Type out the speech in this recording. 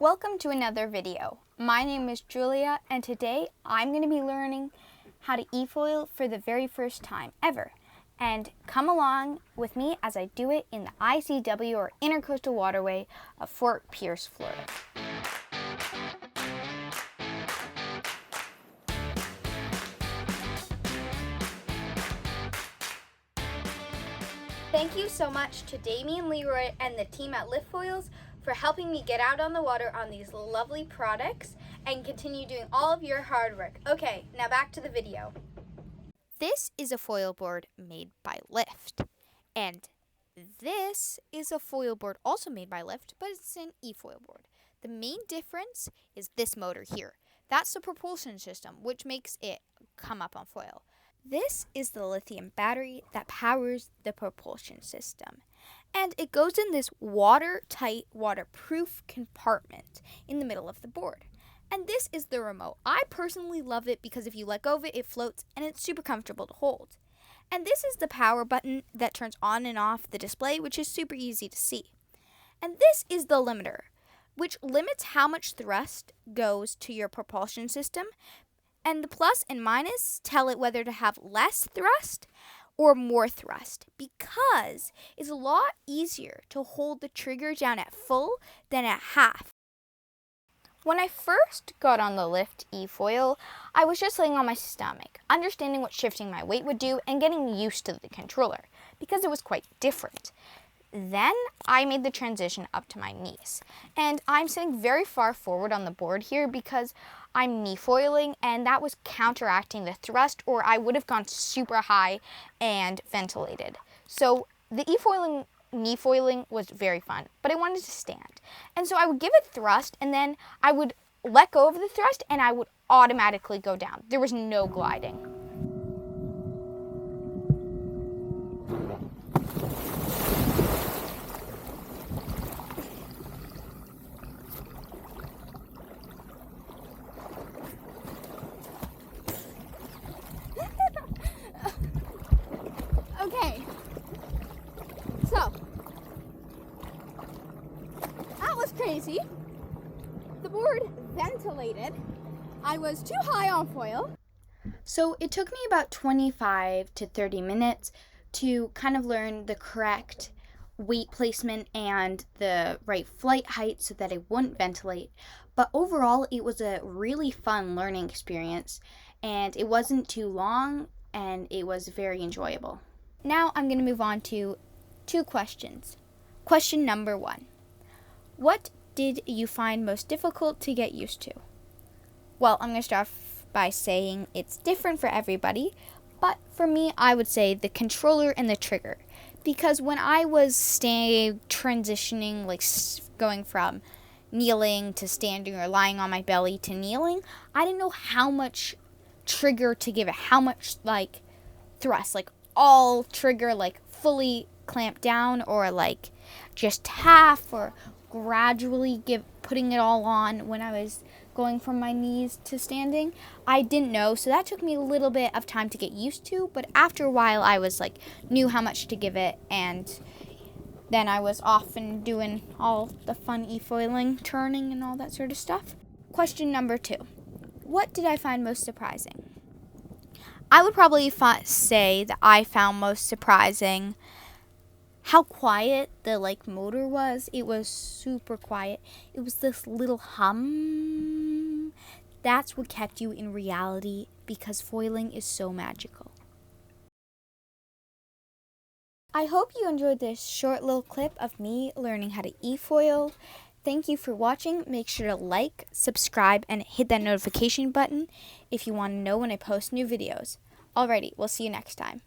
Welcome to another video. My name is Julia and today I'm going to be learning how to eFoil for the very first time ever. And come along with me as I do it in the ICW or Intracoastal Waterway of Fort Pierce, Florida. Thank you so much to Damien, Leroy, and the team at eFoil for helping me get out on the water on these lovely products and continue doing all of your hard work. Okay, now back to the video. This is a foil board made by Lift, and this is a foil board also made by Lift, but it's an eFoil board. The main difference is this motor here. That's the propulsion system, which makes it come up on foil. This is the lithium battery that powers the propulsion system. And it goes in this watertight, waterproof compartment in the middle of the board. And this is the remote. I personally love it because if you let go of it, it floats and it's super comfortable to hold. And this is the power button that turns on and off the display, which is super easy to see. And this is the limiter, which limits how much thrust goes to your propulsion system. And the plus and minus tell it whether to have less thrust or more thrust, because it's a lot easier to hold the trigger down at full than at half. When I first got on the Lift eFoil, I was just laying on my stomach, understanding what shifting my weight would do and getting used to the controller, because it was quite different. Then I made the transition up to my knees, and I'm sitting very far forward on the board here because I'm knee-foiling, and that was counteracting the thrust, or I would have gone super high and ventilated. So the knee-foiling was very fun, but I wanted to stand. And so I would give it thrust, and then I would let go of the thrust, and I would automatically go down. There was no gliding. Okay, so that was crazy. The board ventilated. I was too high on foil. So it took me about 25 to 30 minutes to kind of learn the correct weight placement and the right flight height so that it wouldn't ventilate. But overall, it was a really fun learning experience, and it wasn't too long, and it was very enjoyable. Now I'm going to move on to 2 questions. Question number 1. What did you find most difficult to get used to? Well, I'm going to start off by saying it's different for everybody, but for me, I would say the controller and the trigger. Because when I was transitioning, like going from kneeling to standing or lying on my belly to kneeling, I didn't know how much trigger to give it, how much thrust, all trigger, fully clamped down, or just half, or gradually putting it all on when I was going from my knees to standing. I didn't know, so that took me a little bit of time to get used to, but after a while I was knew how much to give it, and then I was off and doing all the fun eFoiling, turning and all that sort of stuff. Question number 2. What did I find most surprising? I would probably say that I found most surprising how quiet the motor was. It was super quiet. It was this little hum. That's what kept you in reality, because foiling is so magical. I hope you enjoyed this short little clip of me learning how to eFoil. Thank you for watching. Make sure to like, subscribe, and hit that notification button if you want to know when I post new videos. Alrighty, we'll see you next time.